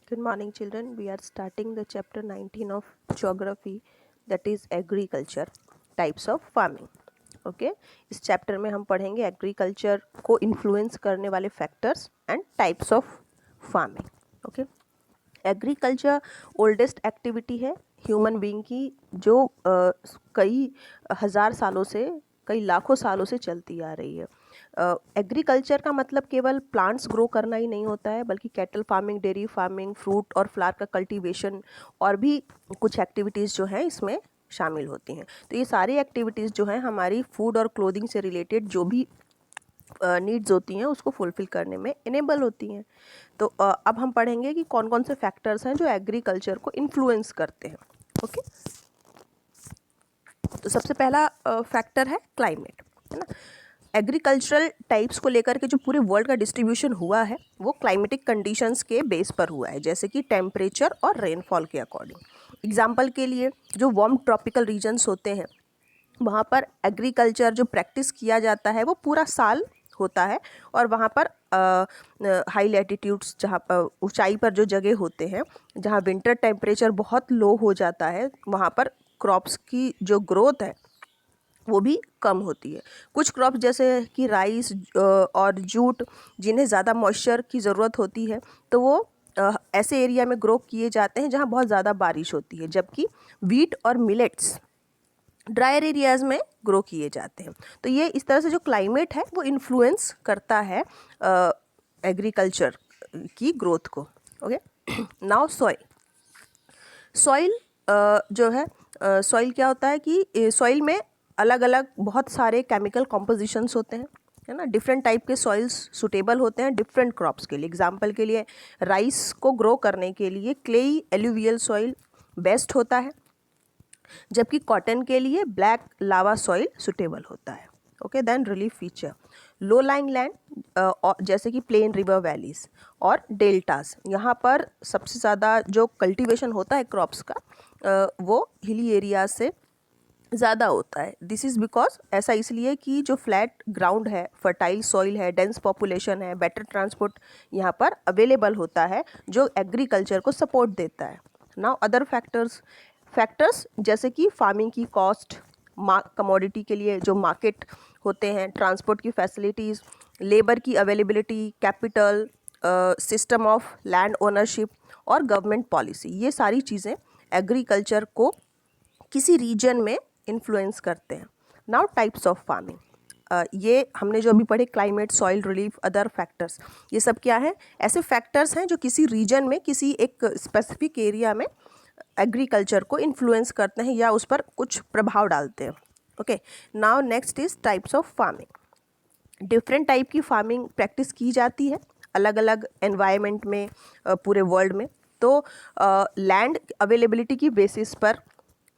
Good morning, children. We are starting the chapter 19 of geography, that is agriculture, types of farming. Okay इस chapter में हम पढ़ेंगे agriculture को influence करने वाले factors and types of farming. Okay, agriculture oldest activity है human being की, जो कई हज़ार सालों से, कई लाखों सालों से चलती आ रही है. एग्रीकल्चर का मतलब केवल प्लांट्स ग्रो करना ही नहीं होता है, बल्कि cattle farming, dairy farming, fruit और फ्लावर का कल्टीवेशन और भी कुछ एक्टिविटीज़ जो हैं इसमें शामिल होती हैं. तो ये सारी एक्टिविटीज़ जो हैं हमारी फूड और क्लोथिंग से रिलेटेड जो भी नीड्स होती हैं उसको फुलफ़िल करने में इनेबल होती हैं. तो अब हम पढ़ेंगे कि कौन कौन से फैक्टर्स हैं जो एग्रीकल्चर को इन्फ्लुएंस करते हैं. ओके, तो सबसे पहला फैक्टर है क्लाइमेट, है ना. एग्रीकल्चरल टाइप्स को लेकर के जो पूरे वर्ल्ड का डिस्ट्रीब्यूशन हुआ है वो क्लाइमेटिक कंडीशंस के बेस पर हुआ है, जैसे कि टेम्परेचर और रेनफॉल के अकॉर्डिंग. एग्जांपल के लिए जो वार्म ट्रॉपिकल रीजन्स होते हैं वहाँ पर एग्रीकल्चर जो प्रैक्टिस किया जाता है वो पूरा साल होता है, और वहाँ पर हाई लैटिट्यूड्स, जहाँ पर ऊंचाई पर जो जगह होते हैं जहाँ विंटर टेम्परेचर बहुत लो हो जाता है, वहाँ पर क्रॉप्स की जो ग्रोथ है वो भी कम होती है. कुछ क्रॉप्स जैसे कि राइस और जूट, जिन्हें ज़्यादा मॉइस्चर की ज़रूरत होती है, तो वो ऐसे एरिया में ग्रो किए जाते हैं जहाँ बहुत ज़्यादा बारिश होती है, जबकि वीट और मिलेट्स ड्रायर एरियाज़ में ग्रो किए जाते हैं. तो ये इस तरह से जो क्लाइमेट है वो इन्फ्लुएंस करता है एग्रीकल्चर की ग्रोथ को. ओके, नाउ सॉइल जो है, सॉइल क्या होता है कि सॉइल में अलग अलग बहुत सारे केमिकल कॉम्पोजिशंस होते हैं, है ना. डिफरेंट टाइप के सॉइल्स सुटेबल होते हैं डिफरेंट क्रॉप्स के लिए. एग्जांपल के लिए राइस को ग्रो करने के लिए क्लेई एलुवियल सॉइल बेस्ट होता है, जबकि कॉटन के लिए ब्लैक लावा सॉइल सुटेबल होता है. Okay, then relief feature, low lying land जैसे कि प्लेन, रिवर वैलीज और डेल्टास, यहाँ पर सबसे ज़्यादा जो कल्टीवेशन होता है क्रॉप्स का वो हिली एरिया से ज़्यादा होता है. दिस इज़ बिकॉज, ऐसा इसलिए कि जो फ्लैट ग्राउंड है, फर्टाइल सॉइल है, डेंस पॉपुलेशन है, बेटर ट्रांसपोर्ट यहाँ पर अवेलेबल होता है जो एग्रीकल्चर को सपोर्ट देता है. नाउ अदर फैक्टर्स जैसे कि फार्मिंग की कॉस्ट, कमोडिटी के लिए जो मार्केट होते हैं, ट्रांसपोर्ट की फैसिलिटीज़, लेबर की availability, capital, system of land ownership और गवर्नमेंट पॉलिसी, ये सारी चीज़ें एग्रीकल्चर को किसी रीजन में इन्फ्लुएंस करते हैं. नाउ टाइप्स ऑफ फार्मिंग, ये हमने जो अभी पढ़े climate, soil, relief, other factors, ये सब क्या है? ऐसे फैक्टर्स हैं जो किसी रीजन में, किसी एक स्पेसिफिक एरिया में एग्रीकल्चर को इन्फ्लुएंस करते हैं या उस पर कुछ प्रभाव डालते हैं. Okay, now next is types of farming. Different type की फार्मिंग प्रैक्टिस की जाती है अलग अलग एनवायरनमेंट में पूरे वर्ल्ड में. तो लैंड अवेलेबिलिटी की बेसिस पर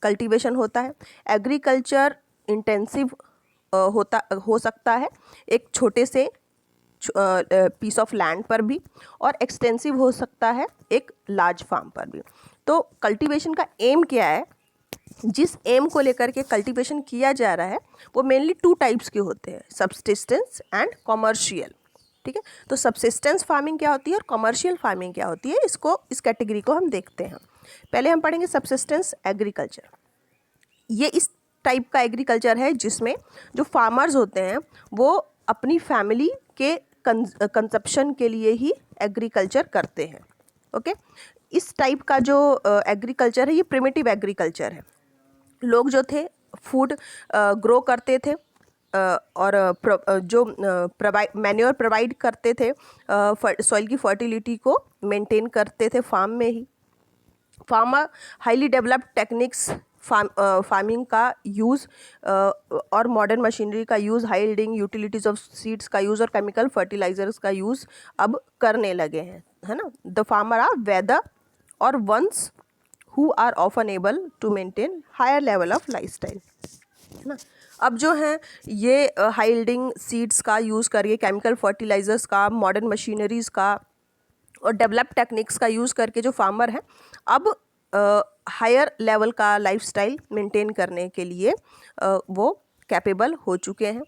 कल्टीवेशन होता है. एग्रीकल्चर इंटेंसिव हो सकता है एक छोटे से पीस ऑफ लैंड पर भी, और एक्सटेंसिव हो सकता है एक लार्ज फार्म पर भी. तो कल्टीवेशन का एम क्या है? जिस एम को लेकर के कल्टीवेशन किया जा रहा है वो मेनली टू टाइप्स के होते हैं, सब्सिस्टेंस एंड कॉमर्शियल. ठीक है, तो सब्सिस्टेंस फार्मिंग क्या होती है और कमर्शियल फार्मिंग क्या होती है, इस कैटेगरी को हम देखते हैं. पहले हम पढ़ेंगे सब्सिस्टेंस एग्रीकल्चर. ये इस टाइप का एग्रीकल्चर है जिसमें जो फार्मर्स होते हैं वो अपनी फैमिली के कंजप्शन के लिए ही एग्रीकल्चर करते हैं. ओके, इस टाइप का जो एग्रीकल्चर है ये प्रिमिटिव एग्रीकल्चर है. लोग जो थे फूड ग्रो करते थे और जो मैन्योर प्रोवाइड करते थे, सॉइल की फर्टिलिटी को मेंटेन करते थे फार्म में ही. Farmer highly developed techniques farming का यूज़ और मॉडर्न मशीनरी का use, high yielding utilities of seeds का यूज़ और केमिकल फर्टिलाइजर्स का यूज़ अब करने लगे हैं, है ना. द फार्मर आर वेदर और once who are often able to maintain higher level of lifestyle, है ना. अब जो है ये हाई यील्डिंग सीड्स का यूज़ करिए, केमिकल फर्टिलाइजर्स का, मॉडर्न मशीनरीज़ का और डेवलप टेक्निक्स का यूज़ करके जो फार्मर हैं अब हायर लेवल का लाइफस्टाइल मेंटेन करने के लिए वो कैपेबल हो चुके हैं.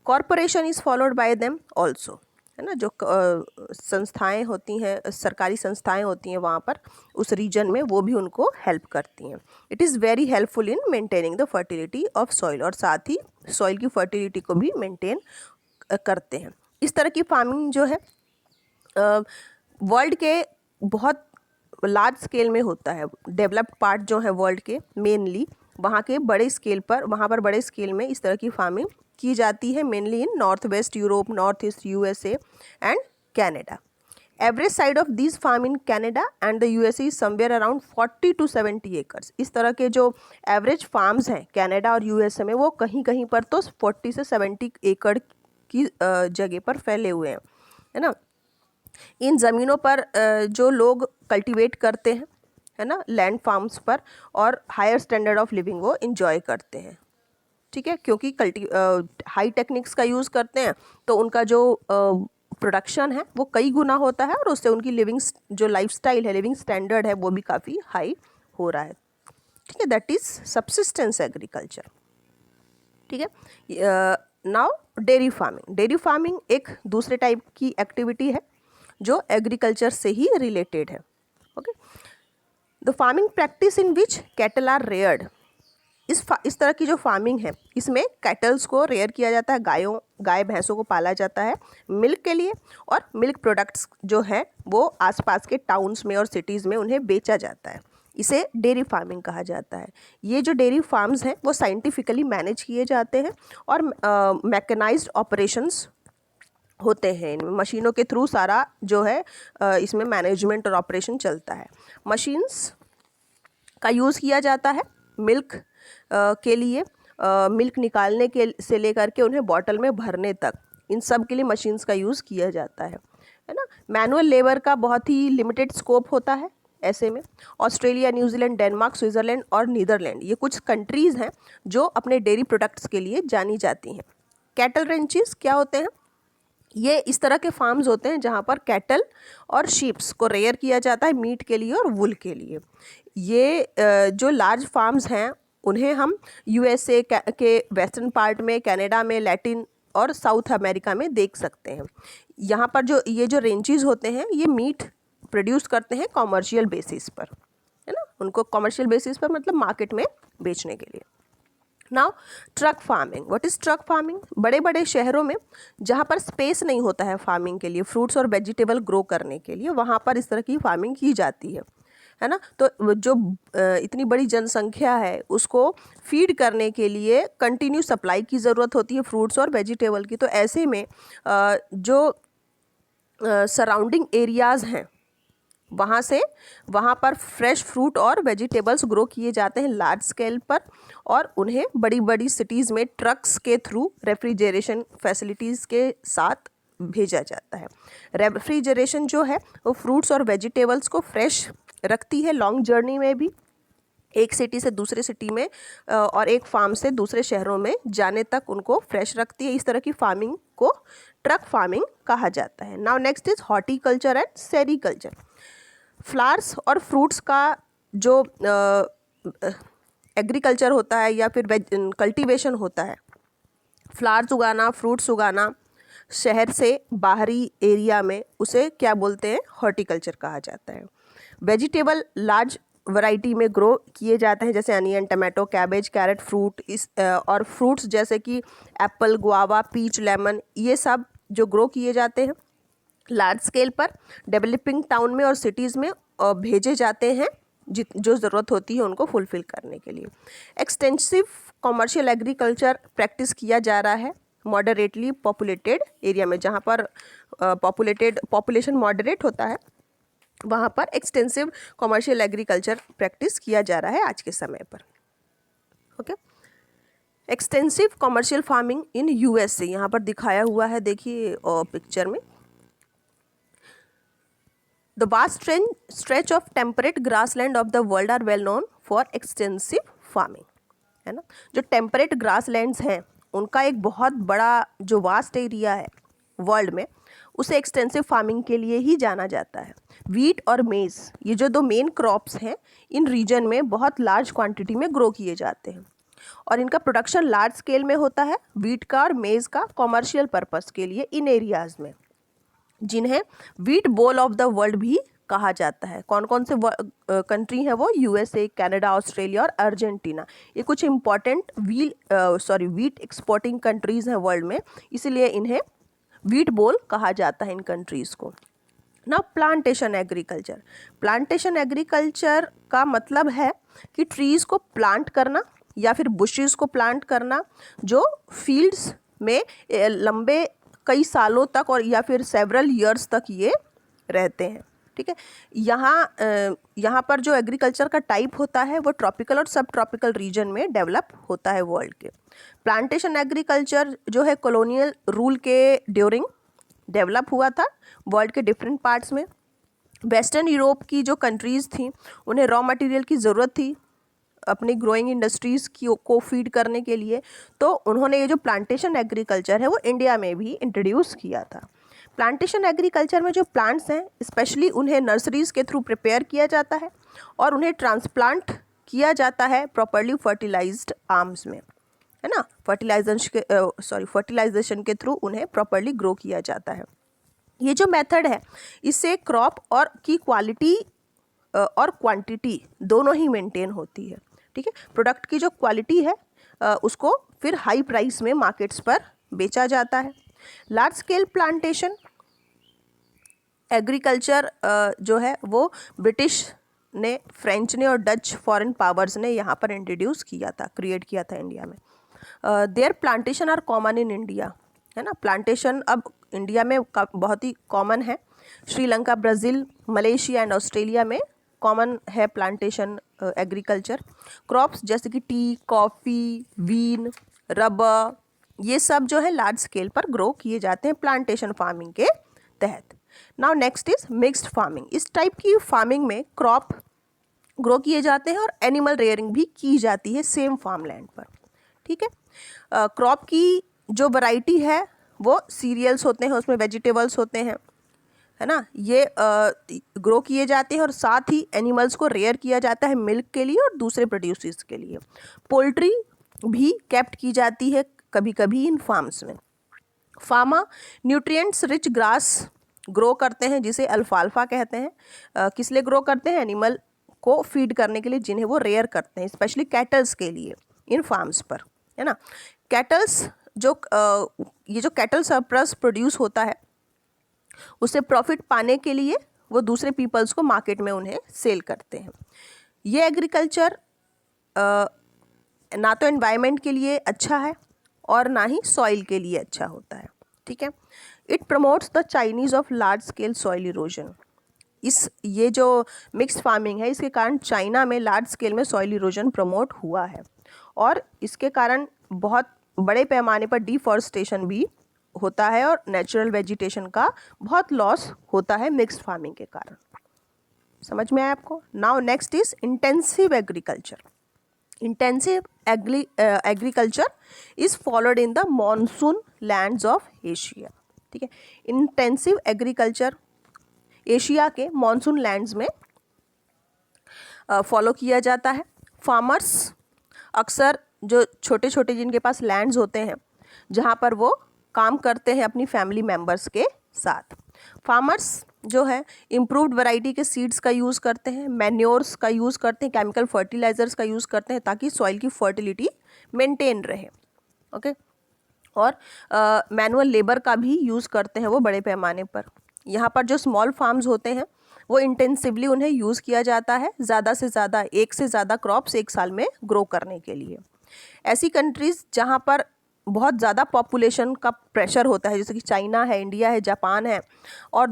Corporation is followed by them also. है ना, जो संस्थाएं होती हैं, सरकारी संस्थाएं होती हैं वहाँ पर उस रीजन में, वो भी उनको हेल्प करती हैं। It is very helpful in maintaining the fertility of soil, और साथ ही सॉइल की फर्टिलिटी को भी मेंटेन करते हैं। इस तरह की फार्मिंग जो है वर्ल्ड के बहुत लार्ज स्केल में होता है। डेवलप्ड पार्ट जो है वर्ल्ड के मेनली वहाँ पर बड़े स्केल में इस तरह की फार्मिंग की जाती है, mainly in north west Europe, north east USA and Canada. Average side of this farm in Canada and the USA is somewhere around 40 to 70 acres. इस तरह के जो एवरेज फार्म्स हैं कनाडा और यूएसए में, वो कहीं कहीं पर तो 40 से 70 एकड़ की जगह पर फैले हुए हैं, है ना। इन ज़मीनों पर जो लोग कल्टीवेट करते हैं, है ना, लैंड फार्म्स पर, और हायर स्टैंडर्ड ऑफ लिविंग वो इंजॉय करते हैं, ठीक है, क्योंकि हाई टेक्निक्स का यूज़ करते हैं तो उनका जो प्रोडक्शन है वो कई गुना होता है, और उससे उनकी जो लाइफस्टाइल है, लिविंग स्टैंडर्ड है, वो भी काफ़ी हाई हो रहा है, ठीक है। दैट इज़ सब्सिस्टेंस एग्रीकल्चर, ठीक है। नाउ डेयरी फार्मिंग एक दूसरे टाइप की एक्टिविटी है जो एग्रीकल्चर से ही रिलेटेड है, okay. The farming practice in which cattle are reared. इस तरह की जो फार्मिंग है इसमें कैटल्स को रेयर किया जाता है, गाय भैंसों को पाला जाता है मिल्क के लिए, और मिल्क प्रोडक्ट्स जो है वो आसपास के टाउन्स में और सिटीज़ में उन्हें बेचा जाता है। इसे डेयरी फार्मिंग कहा जाता है। ये जो डेयरी फार्म्स हैं वो साइंटिफिकली मैनेज किए जाते हैं, और मैकेनाइज्ड ऑपरेशंस होते हैं। इनमें मशीनों के थ्रू सारा जो है इसमें मैनेजमेंट और ऑपरेशन चलता है। मशीन्स का यूज़ किया जाता है मिल्क के लिए, मिल्क निकालने के से लेकर के उन्हें बॉटल में भरने तक, इन सब के लिए मशीन्स का यूज़ किया जाता है ना। मैनुअल लेबर का बहुत ही लिमिटेड स्कोप होता है ऐसे में। ऑस्ट्रेलिया, न्यूजीलैंड, डेनमार्क, स्विट्ज़रलैंड और नीदरलैंड, ये कुछ कंट्रीज़ हैं जो अपने डेयरी प्रोडक्ट्स के लिए जानी जाती हैं। कैटल रेंचेस क्या होते हैं? ये इस तरह के फार्म्स होते हैं जहाँ पर कैटल और शीप्स को रेयर किया जाता है मीट के लिए और वुल के लिए। ये जो लार्ज फार्म्स हैं उन्हें हम यूएसए के वेस्टर्न पार्ट में, कनाडा में, लैटिन और साउथ अमेरिका में देख सकते हैं। यहाँ पर जो ये रेंचेस होते हैं ये मीट प्रोड्यूस करते हैं कॉमर्शियल बेसिस पर, है ना। उनको कॉमर्शियल बेसिस पर मतलब मार्केट में बेचने के लिए। Now truck farming. What is truck farming? बड़े बड़े शहरों में जहाँ पर स्पेस नहीं होता है फार्मिंग के लिए, फ्रूट्स और वेजिटेबल ग्रो करने के लिए, वहाँ पर इस तरह की फार्मिंग की जाती है ना। तो जो इतनी बड़ी जनसंख्या है उसको फीड करने के लिए कंटिन्यू सप्लाई की ज़रूरत होती है फ्रूट्स और वेजिटेबल की। तो ऐसे में जो सराउंडिंग एरियाज़ हैं वहाँ पर फ्रेश फ्रूट और वेजिटेबल्स ग्रो किए जाते हैं लार्ज स्केल पर, और उन्हें बड़ी बड़ी सिटीज़ में ट्रक्स के थ्रू रेफ्रिजरेशन फैसिलिटीज़ के साथ भेजा जाता है। रेफ्रिजरेशन जो है वो फ्रूट्स और वेजिटेबल्स को फ्रेश रखती है लॉन्ग जर्नी में भी, एक सिटी से दूसरे सिटी में और एक फार्म से दूसरे शहरों में जाने तक उनको फ्रेश रखती है। इस तरह की फार्मिंग को ट्रक फार्मिंग कहा जाता है। Now next is horticulture and sericulture. Flowers और फ्रूट्स का जो एग्रीकल्चर होता है या फिर कल्टीवेशन होता है, फ्लावर्स उगाना, फ्रूट्स उगाना शहर से बाहरी एरिया में, उसे क्या बोलते हैं? हॉर्टिकल्चर कहा जाता है। वेजिटेबल लार्ज वैरायटी में ग्रो किए जाते हैं, जैसे onion, tomato, cabbage, carrot, fruit, और फ्रूट्स जैसे कि एप्पल, गुआवा, पीच, लेमन, ये सब जो ग्रो किए जाते हैं लार्ज स्केल पर डेवलपिंग टाउन में और सिटीज़ में भेजे जाते हैं जो ज़रूरत होती है उनको फुलफ़िल करने के लिए। एक्सटेंसिव कॉमर्शियल एग्रीकल्चर प्रैक्टिस किया जा रहा है मॉडरेटली पॉपुलेटेड एरिया में, जहाँ पर पॉपुलेशन मॉडरेट होता है वहाँ पर एक्सटेंसिव कॉमर्शियल एग्रीकल्चर प्रैक्टिस किया जा रहा है आज के समय पर, okay. Extensive commercial farming in USA यहाँ पर दिखाया हुआ है, देखिए पिक्चर में। The vast stretch of temperate grassland of the world are well known for extensive farming, है ना। जो टेम्परेट ग्रासलैंड्स हैं उनका एक बहुत बड़ा जो वास्ट एरिया है वर्ल्ड में, उसे एक्सटेंसिव फार्मिंग के लिए ही जाना जाता है। वीट और मेज़, ये जो दो मेन क्रॉप्स हैं, इन रीजन में बहुत लार्ज क्वांटिटी में ग्रो किए जाते हैं और इनका प्रोडक्शन लार्ज स्केल में होता है। वीट का और मेज़ का कॉमर्शियल पर्पस के लिए इन एरियाज़ में, जिन्हें wheat bowl of the world भी कहा जाता है। कौन कौन से कंट्री हैं वो? यूएसए, कनाडा, ऑस्ट्रेलिया और अर्जेंटीना। ये कुछ इंपॉर्टेंट वीट एक्सपोर्टिंग कंट्रीज़ हैं वर्ल्ड में, इसीलिए इन्हें वीट बोल कहा जाता है इन कंट्रीज़ को। ना प्लांटेशन एग्रीकल्चर। प्लांटेशन एग्रीकल्चर का मतलब है कि ट्रीज़ को प्लांट करना या फिर बुशेस को प्लांट करना जो फील्ड्स में लंबे कई सालों तक और या फिर सेवरल ईयर्स तक ये रहते हैं। ठीक है, यहाँ पर जो एग्रीकल्चर का टाइप होता है वो ट्रॉपिकल और सब ट्रॉपिकल रीजन में डेवलप होता है वर्ल्ड के। प्लांटेशन एग्रीकल्चर जो है कॉलोनियल रूल के ड्यूरिंग डेवलप हुआ था वर्ल्ड के डिफरेंट पार्ट्स में। वेस्टर्न यूरोप की जो कंट्रीज़ थी उन्हें रॉ मटेरियल की ज़रूरत थी अपनी ग्रोइंग इंडस्ट्रीज़ को फीड करने के लिए, तो उन्होंने ये जो प्लांटेशन एग्रीकल्चर है वो इंडिया में भी इंट्रोड्यूस किया था। प्लांटेशन एग्रीकल्चर में जो प्लांट्स हैं स्पेशली उन्हें नर्सरीज़ के थ्रू प्रिपेयर किया जाता है और उन्हें ट्रांसप्लांट किया जाता है प्रॉपरली फर्टिलाइज्ड आर्म्स में, है ना। फर्टिलाइजेशन के थ्रू उन्हें प्रॉपरली ग्रो किया जाता है। ये जो मेथड है इससे क्रॉप और की क्वालिटी और क्वांटिटी दोनों ही मेंटेन होती है। ठीक है, प्रोडक्ट की जो क्वालिटी है उसको फिर हाई प्राइस में मार्केट्स पर बेचा जाता है। लार्ज स्केल प्लांटेशन एग्रीकल्चर जो है वो ब्रिटिश ने, फ्रेंच ने और डच फॉरेन पावर्स ने यहाँ पर इंट्रोड्यूस किया था, क्रिएट किया था इंडिया में। There plantation are common in India, है ना। प्लांटेशन अब इंडिया में बहुत ही कॉमन है। Sri Lanka, Brazil, Malaysia and Australia में कॉमन है प्लांटेशन एग्रीकल्चर। क्रॉप्स जैसे कि टी, कॉफ़ी, वीन, रबर, ये सब जो है लार्ज स्केल पर ग्रो किए जाते हैं प्लांटेशन फार्मिंग के तहत। Now next is mixed farming. इस टाइप की फार्मिंग में क्रॉप ग्रो किए जाते हैं और एनिमल रेयरिंग भी की जाती है सेम फार्म लैंड पर। ठीक है, क्रॉप की जो वैरायटी है वो सीरियल्स होते हैं, उसमें वेजिटेबल्स होते हैं, है ना। ये ग्रो किए जाते हैं और साथ ही एनिमल्स को रेयर किया जाता है मिल्क के लिए और दूसरे प्रोड्यूसेस के लिए। पोल्ट्री भी केप्ट की जाती है कभी कभी इन फार्म्स में। Farmer nutrients rich grass grow करते हैं जिसे अल्फाल्फा कहते हैं। किस लिए ग्रो करते हैं? एनिमल को फीड करने के लिए जिन्हें वो रेयर करते हैं, स्पेशली कैटल्स के लिए इन फार्म्स पर, है ना। कैटल्स ये जो कैटल सरप्लस प्रोड्यूस होता है उससे प्रॉफिट पाने के लिए वो दूसरे पीपल्स को मार्केट में उन्हें सेल करते हैं। ये एग्रीकल्चर ना तो एनवायरनमेंट के लिए अच्छा है और ना ही सॉइल के लिए अच्छा होता है। ठीक है, it promotes the Chinese of large scale soil erosion. ये जो मिक्स्ड फार्मिंग है इसके कारण चाइना में लार्ज स्केल में सॉइल इरोजन प्रमोट हुआ है और इसके कारण बहुत बड़े पैमाने पर डिफॉरेस्टेशन भी होता है और नेचुरल वेजिटेशन का बहुत लॉस होता है मिक्स्ड फार्मिंग के कारण। समझ में आया आपको? Now next is intensive agriculture. Intensive agriculture is followed in the monsoon lands of Asia. ठीक है, इंटेंसिव एग्रीकल्चर एशिया के मॉनसून लैंड्स में फॉलो किया जाता है। फार्मर्स अक्सर जो छोटे छोटे जिनके पास लैंड्स होते हैं जहाँ पर वो काम करते हैं अपनी फैमिली मेम्बर्स के साथ, फार्मर्स जो है इम्प्रूव्ड वैरायटी के सीड्स का यूज़ करते हैं, मैन्योर्स का यूज़ करते हैं, केमिकल फर्टिलाइजर्स का यूज़ करते हैं ताकि सॉइल की फर्टिलिटी मेंटेन रहे। ओके, और मैनुअल लेबर का भी यूज़ करते हैं वो बड़े पैमाने पर। यहाँ पर जो स्मॉल फार्म्स होते हैं वो इंटेंसिवली उन्हें यूज़ किया जाता है ज़्यादा से ज़्यादा, एक से ज़्यादा क्रॉप्स एक साल में ग्रो करने के लिए। ऐसी कंट्रीज़ जहाँ पर बहुत ज़्यादा पॉपुलेशन का प्रेशर होता है जैसे कि चाइना है, इंडिया है, जापान है और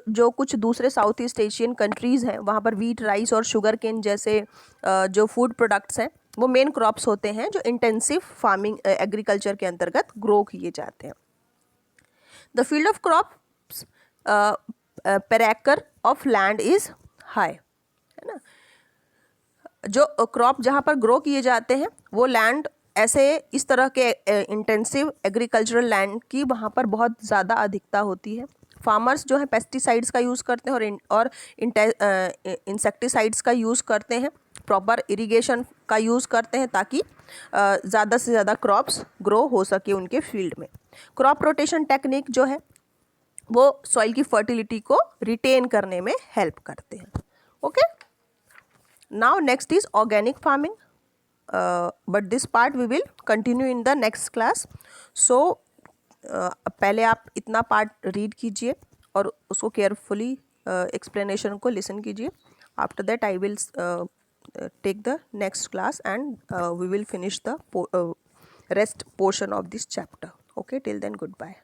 जो कुछ दूसरे साउथ ईस्ट एशियन कंट्रीज़ हैं वहाँ पर वीट, राइस और शुगर केन जैसे जो फूड प्रोडक्ट्स हैं वो मेन क्रॉप्स होते हैं जो इंटेंसिव फार्मिंग एग्रीकल्चर के अंतर्गत ग्रो किए जाते हैं। The field of crops per acre of land is high, है ना। जो क्रॉप जहाँ पर ग्रो किए जाते हैं वो लैंड ऐसे इस तरह के इंटेंसिव एग्रीकल्चरल लैंड की वहाँ पर बहुत ज़्यादा अधिकता होती है। फार्मर्स जो है पेस्टिसाइड्स का यूज़ करते हैं और इंसेक्टिसाइड्स का यूज़ करते हैं, प्रॉपर इरिगेशन का यूज़ करते हैं ताकि ज़्यादा से ज़्यादा क्रॉप्स ग्रो हो सके उनके फील्ड में। क्रॉप रोटेशन टेक्निक जो है वो सॉइल की फर्टिलिटी को रिटेन करने में हेल्प करते हैं. Okay, now next is organic farming, but this part we will continue in the next class. So पहले आप इतना पार्ट रीड कीजिए और उसको केयरफुली एक्सप्लेनेशन को लिसन कीजिए. After that I will take the next class and we will finish the rest portion of this chapter. Okay, till then, goodbye.